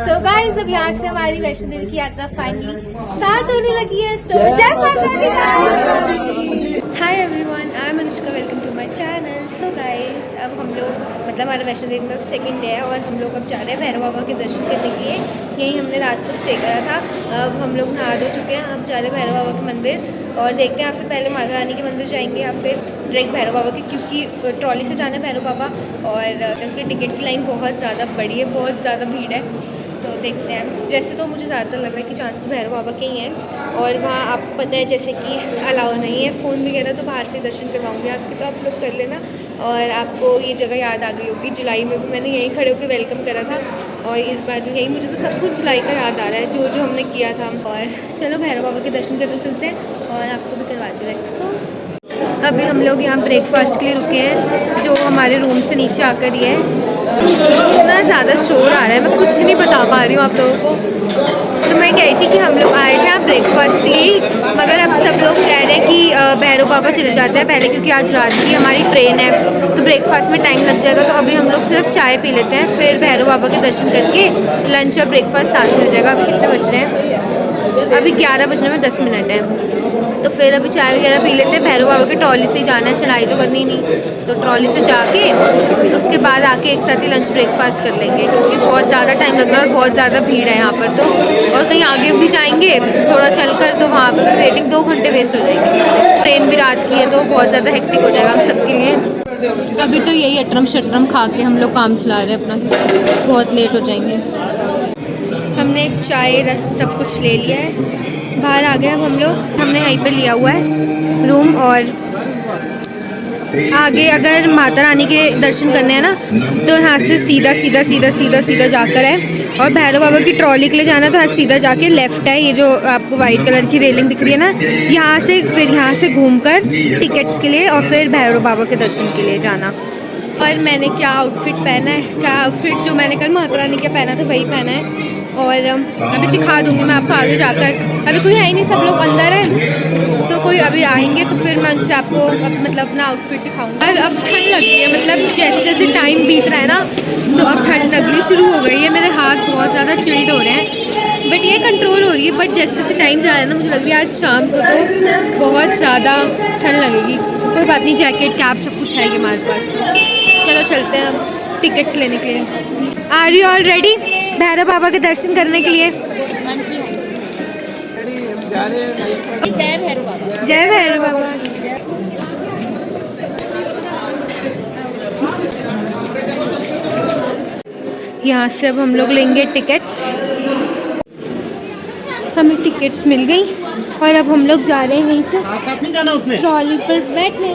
सो guys अब यहाँ से हमारी वैष्णो देवी की यात्रा फाइनली स्टार्ट होने लगी है। सो जय माता दी। Hi everyone, I am Anushka, welcome to my channel. So guys अब हम लोग मतलब हमारा वैष्णो देवी में सेकंड डे है और हम लोग अब जा रहे हैं भैरव बाबा के दर्शन करने के लिए। यहीं हमने रात को स्टे करा था। अब हम लोग नहा धो चुके हैं, अब जा रहे हैं भैरव बाबा के मंदिर और देखते हैं या फिर पहले माता रानी के मंदिर जाएंगे या फिर डायरेक्ट भैरव बाबा के, क्योंकि ट्रॉली से जाना है भैरव बाबा और इसकी टिकट की लाइन बहुत ज़्यादा बड़ी है, बहुत ज़्यादा भीड़ है। तो देखते हैं। जैसे तो मुझे ज़्यादातर लग रहा है कि चांसेस भैरव बाबा के ही हैं और वहाँ आपको पता है जैसे कि अलाउ नहीं है फ़ोन वगैरह, तो बाहर से दर्शन करवाऊँगी आपके, तो आप लोग कर लेना। और आपको ये जगह याद आ गई होगी, जुलाई में भी मैंने यहीं खड़े होकर वेलकम करा था और इस बार भी यही, मुझे तो सब कुछ जुलाई का याद आ रहा है जो हमने किया था। और चलो भैरव बाबा के दर्शन करने चलते हैं और आपको भी करवाते हैं। Let's go. अभी हम लोग यहाँ ब्रेकफास्ट के लिए रुके हैं जो हमारे रूम से नीचे आकर ही है। इतना ज़्यादा शोर आ रहा है, मैं कुछ नहीं बता पा रही हूँ आप लोगों को। तो मैं कह रही थी कि हम लोग आए थे यहाँ ब्रेकफास्ट के लिए, मगर अब सब लोग कह रहे हैं कि भैरव बाबा चले जाते हैं पहले, क्योंकि आज रात की हमारी ट्रेन है तो ब्रेकफास्ट में टाइम लग जाएगा। तो अभी हम लोग सिर्फ चाय पी लेते हैं, फिर भैरव बाबा के दर्शन करके लंच और ब्रेकफास्ट साथ में हो जाएगा। अभी कितने बज रहे हैं? अभी 11 बजने में 10 मिनट है। तो फिर अभी चाय वगैरह पी लेते हैं। भैरव बाबा के ट्रॉली से ही जाना है, चढ़ाई तो करनी नहीं, तो ट्रॉली से जाके उसके बाद आके एक साथ ही लंच ब्रेकफास्ट कर लेंगे, क्योंकि बहुत ज़्यादा टाइम लग रहा है और बहुत ज़्यादा भीड़ है यहाँ पर। तो और कहीं आगे भी जाएंगे थोड़ा चलकर, तो वहाँ पर वेटिंग 2 घंटे वेस्ट हो जाएंगे। ट्रेन भी रात की है तो बहुत ज़्यादा हेक्टिक हो जाएगा हम सबके लिए। अभी तो यही अटरम शटरम खा के हम लोग काम चला रहे हैं अपना, क्योंकि बहुत लेट हो जाएंगे। हमने चाय रस सब कुछ ले लिया है, बाहर आ गए अब हम लोग। हमने यहीं पे लिया हुआ है रूम और आगे अगर माता रानी के दर्शन करने हैं ना तो यहाँ से सीधा सीधा सीधा सीधा सीधा जाकर है। और भैरव बाबा की ट्रॉली के लिए जाना तो यहाँ सीधा जाके लेफ़्ट है, ये जो आपको वाइट कलर की रेलिंग दिख रही है ना, यहाँ से फिर यहाँ से घूमकर टिकट्स के लिए और फिर भैरव बाबा के दर्शन के लिए जाना। और मैंने क्या आउटफिट पहना है, क्या आउटफिट जो मैंने कल माता रानी का पहना था वही पहना है। और अभी दिखा दूँगी मैं आपको आगे जाकर। अभी कोई है ही नहीं, सब लोग अंदर हैं, तो कोई अभी आएंगे तो फिर मैं उनसे आपको मतलब अपना आउटफिट दिखाऊंगा। और अब ठंड लग गई है, मतलब जैसे जैसे टाइम बीत रहा है ना तो अब ठंड लगनी शुरू हो गई है। मेरे हाथ बहुत ज़्यादा चिल्ड हो रहे हैं, बट ये कंट्रोल हो रही है। बट जैसे जैसे टाइम जा रहा है ना, मुझे लग रही है आज शाम को तो बहुत ज़्यादा ठंड लगेगी। कोई बात नहीं, जैकेट कैप सब कुछ है हमारे पास। चलो चलते हैं अब टिकट्स लेने के लिए। Are you all ready Bhairav Baba के दर्शन करने के लिए? जय भैरव बाबा। जय भैरव बाबा। यहाँ से अब हम लोग लेंगे टिकट्स। हमें टिकट्स मिल गई और अब हम लोग जा रहे हैं यहीं से ट्रॉली पर बैठने।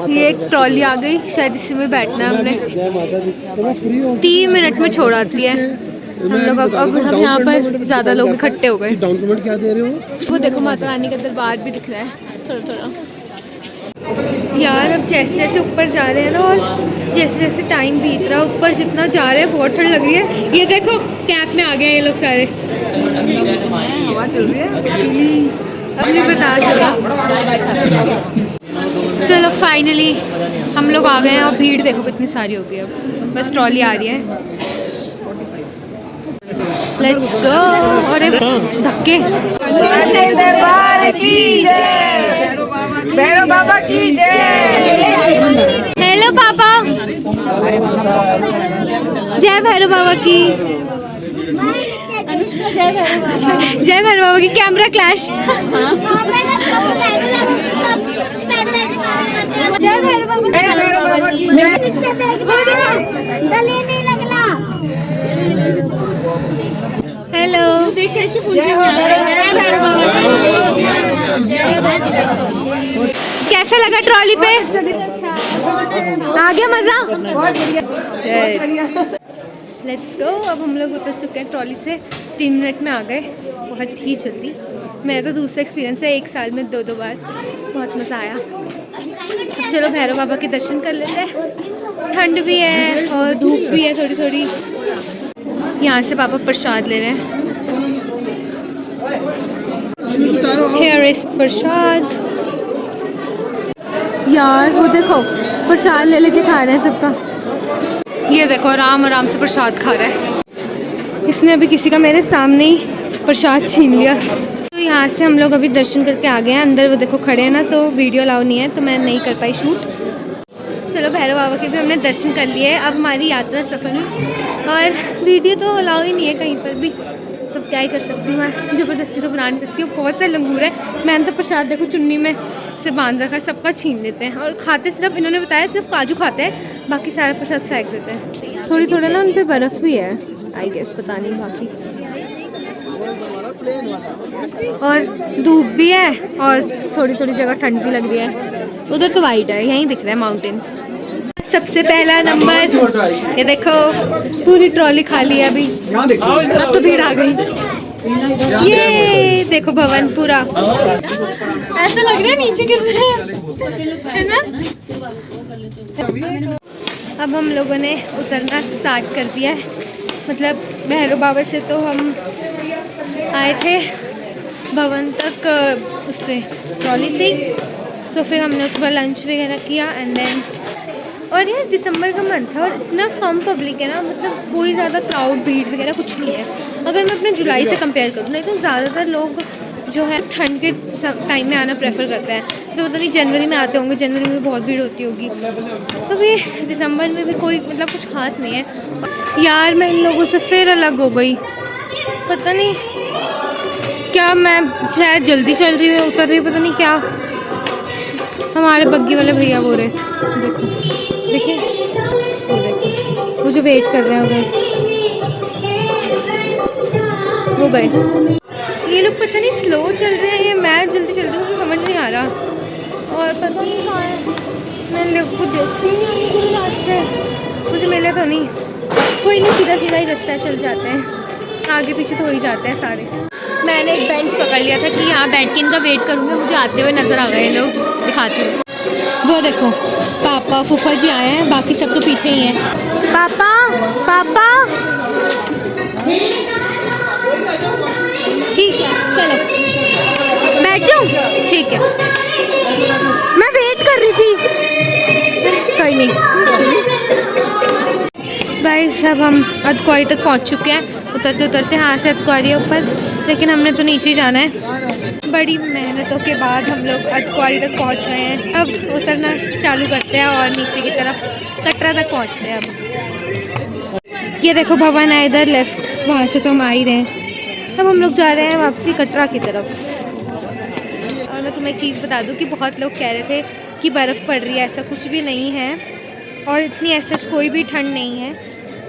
ये एक ट्रॉली आ गई, शायद इसी में बैठना है हमने। 3 मिनट में छोड़ आती है हम लोग। अब हम यहाँ पर ज़्यादा लोग इकट्ठे हो गए। डाउन पेमेंट क्या दे रहे हो? वो देखो माता रानी का दरबार भी दिख रहा है थोड़ा थोड़ा। यार अब जैसे जैसे ऊपर जा रहे हैं ना और जैसे जैसे टाइम बीत रहा है, ऊपर जितना जा रहे हैं बहुत ठंड लग रही है। ये देखो कैंप में आ गए ये लोग सारे। हवा चल रही है, अब नहीं पता चला। चलो फाइनली हम लोग आ गए हैं और भीड़ देखो कितनी सारी हो गई। अब बस ट्रॉली आ रही है, लेट्स गो। और धक्के। भैरव बाबा की जय। हेलो पापा, जय भैरव बाबा की। अनुष्का जय भैरव बाबा। जय भैरव बाबा की। Camera clash. जय भैरव बाबा की जय। हेलो, कैसा लगा ट्रॉली पे? आ गया मजा? Let's go. अब हम लोग उतर चुके हैं ट्रॉली से, 3 मिनट में आ गए, बहुत ही जल्दी। मेरा तो दूसरा एक्सपीरियंस है, 1 साल में 2 बार, बहुत मज़ा आया। चलो भैरव बाबा के दर्शन कर लेते हैं। ठंड भी है और धूप भी है थोड़ी थोड़ी। यहाँ से पापा प्रसाद ले रहे हैं। हेयर इज प्रसाद। यार वो देखो प्रसाद ले लेके खा रहे हैं सबका। ये देखो आराम आराम से प्रसाद खा रहा है। इसने अभी किसी का मेरे सामने ही प्रसाद छीन लिया। तो यहाँ से हम लोग अभी दर्शन करके आ गए हैं। अंदर वो देखो खड़े हैं ना, तो वीडियो अलाउ नहीं है तो मैं नहीं कर पाई शूट। चलो भैरव बाबा के भी हमने दर्शन कर लिए। अब हमारी यात्रा सफल हुई और वीडियो तो अलाउ ही नहीं है कहीं पर भी, तो क्या ही कर सकती हूँ मैं, ज़बरदस्ती तो बना नहीं सकती हूँ। बहुत सारे लंगूर है। मैंने तो प्रसाद देखो चुन्नी में से बांध रखा है, सबका छीन लेते हैं और खाते सिर्फ, इन्होंने बताया सिर्फ काजू खाते हैं, बाकी सारा प्रसाद फेंक देते हैं। थोड़ी थोड़ी ना उन पर बर्फ़ भी है आई गेस, पता नहीं बाकी। और धूप भी है और थोड़ी थोड़ी जगह ठंड भी लग रही है। उधर तो वाइट है, यहीं दिख रहा है माउंटेन्स। सबसे पहला नंबर, ये देखो पूरी ट्रॉली खाली है अभी, अब तो भीड़ आ गई। ये देखो भवन पूरा ऐसा लग रहा है नीचे गिर रहा है ना। अब हम लोगों ने उतरना स्टार्ट कर दिया है। मतलब भैरव बाबा से तो हम आए थे भवन तक उससे ट्रॉली से ही, तो फिर हमने उस पर लंच वगैरह किया एंड देन। और यार दिसंबर का मंथ है और इतना कम पब्लिक है ना, मतलब कोई ज़्यादा क्राउड भीड़ वगैरह कुछ नहीं है अगर मैं अपने जुलाई से कंपेयर करूँ। नहीं तो ज़्यादातर लोग जो है ठंड के टाइम में आना प्रेफर करते हैं, तो पता नहीं जनवरी में आते होंगे, जनवरी में बहुत भीड़ होती होगी। तो भी दिसंबर में भी कोई मतलब कुछ खास नहीं है। यार मैं इन लोगों से फिर अलग हो गई, पता नहीं क्या, मैं शायद जल्दी चल रही हूँ, उतर रही हूँ, पता नहीं क्या। हमारे बग्गी वाले भैया बोल रहे, देखो देखिए वो देखो वो जो वेट कर रहे हैं उधर, वो गए। ये लोग पता नहीं स्लो चल रहे हैं या मैं जल्दी चल रही हूँ, तो समझ नहीं आ रहा। और पता नहीं कहाँ है, मैं लोग को देखती ही नहीं पूरे रास्ते, कुछ मिले तो नहीं। कोई नहीं, सीधा सीधा ही रास्ता चल जाते हैं, आगे पीछे तो हो ही जाते हैं सारे। मैंने एक बेंच पकड़ लिया था कि यहाँ बैठ के इनका वेट करूँगा, मुझे आते हुए नज़र आ गए लोग, दिखाती हूँ। वो देखो पापा फूफा जी आए हैं, बाकी सब तो पीछे ही हैं। पापा पापा ठीक है चलो बैठ जाओ, ठीक है मैं वेट कर रही थी। कोई नहीं गाइस, अब हम अधकुआरी तक पहुंच चुके हैं। उतरते उतरते यहाँ से अधकुआरी है ऊपर, लेकिन हमने तो नीचे ही जाना है। बड़ी मेहनतों के बाद हम लोग अधकुआरी तक पहुँच गए हैं। अब उतरना चालू करते हैं और नीचे की तरफ कटरा तक पहुँचते हैं। अब ये देखो भवन है इधर लेफ्ट, वहाँ से तो हम आ ही रहे हैं। अब हम लोग जा रहे हैं वापसी कटरा की तरफ। और मैं तुम्हें एक चीज़ बता दूँ कि बहुत लोग कह रहे थे कि बर्फ़ पड़ रही है, ऐसा कुछ भी नहीं है और इतनी ऐसा कोई भी ठंड नहीं है।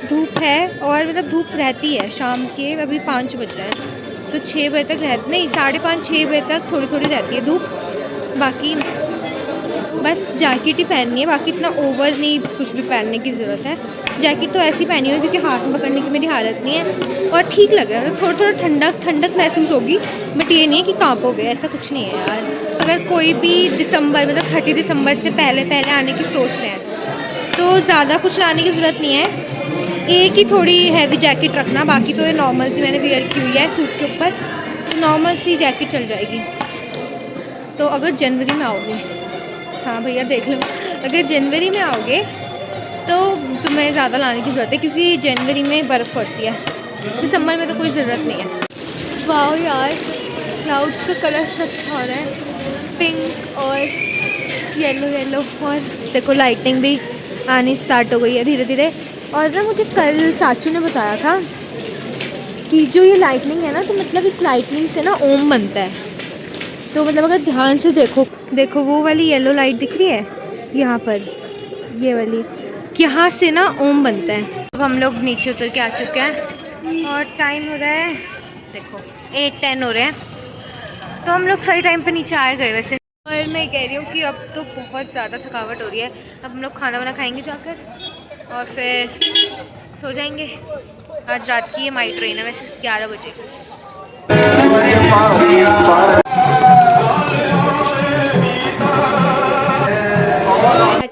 धूप है और मतलब धूप रहती है शाम के, अभी 5 बज रहे हैं तो 6 बजे तक रहती, नहीं 5:30 6 बजे तक थोड़ी थोड़ी रहती है धूप। बाकी बस जैकेट ही पहननी है, बाकी इतना ओवर नहीं कुछ भी पहनने की ज़रूरत है। जैकेट तो ऐसी पहनी हो क्योंकि हाथ में पकड़ने की मेरी हालत नहीं है और ठीक लग रहा है, मतलब थोड़ा थोड़ा ठंडक महसूस होगी, बट ये नहीं है कि कांपोगे, ऐसा कुछ नहीं है यार। अगर कोई भी दिसंबर मतलब 30 दिसंबर से पहले आने की सोच रहे हैं तो ज़्यादा कुछ लाने की ज़रूरत नहीं है। एक ही थोड़ी हैवी जैकेट रखना, बाकी तो ये नॉर्मल सी मैंने वियर की हुई है सूट के ऊपर, तो नॉर्मल सी जैकेट चल जाएगी। तो अगर जनवरी में आओगे, हाँ भैया देख लो, अगर जनवरी में आओगे तो तुम्हें ज़्यादा लाने की ज़रूरत है क्योंकि जनवरी में बर्फ़ पड़ती है, दिसंबर में तो कोई ज़रूरत नहीं है। वाह यार, क्लाउड्स का कलर अच्छा हो रहा है, पिंक और येलो और देखो लाइटिंग भी आनी स्टार्ट हो गई है धीरे धीरे। और ना मुझे कल चाचू ने बताया था कि जो ये लाइटनिंग है ना, तो मतलब इस लाइटनिंग से ना ओम बनता है। तो मतलब अगर ध्यान से देखो वो वाली येलो लाइट दिख रही है यहाँ पर, ये वाली, यहाँ से ना ओम बनता है। अब हम लोग नीचे उतर के आ चुके हैं और टाइम हो रहा है देखो 8:10 हो रहे हैं, तो हम लोग सही टाइम पे नीचे आए गए वैसे। और मैं कह रही हूँ कि अब तो बहुत ज़्यादा थकावट हो रही है। अब हम लोग खाना वाना खाएंगे जाकर और फिर सो जाएंगे। आज रात की ये माई ट्रेन है वैसे 11 बजे।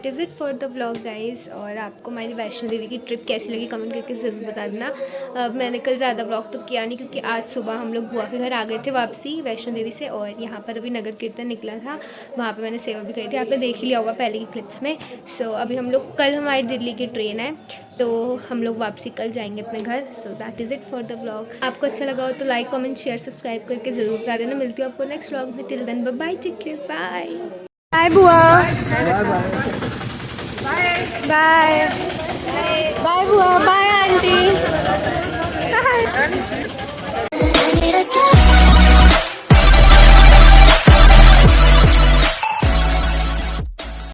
Is it for the vlog guys. और आपको हमारी वैष्णो देवी की ट्रिप कैसी लगी कमेंट करके ज़रूर बता देना। मैंने कल ज़्यादा व्लॉग तो किया नहीं क्योंकि आज सुबह हम लोग बुआ के घर आ गए थे वापसी वैष्णो देवी से, और यहाँ पर अभी नगर कीर्तन निकला था, वहाँ पे मैंने सेवा भी करी थी, आपने देख ही लिया होगा पहले की क्लिप्स में। सो अभी हम लोग कल हमारी दिल्ली की ट्रेन है, तो हम लोग वापसी कल जाएंगे अपने घर। So that is it for the vlog. आपको अच्छा लगा हो तो लाइक कमेंट शेयर सब्सक्राइब करके ज़रूर बता देना। मिलती हूँ आपको नेक्स्ट व्लॉग में। Till then bye, take care, bye bye बुआ, बाय बाय बुआ, बाय आंटी।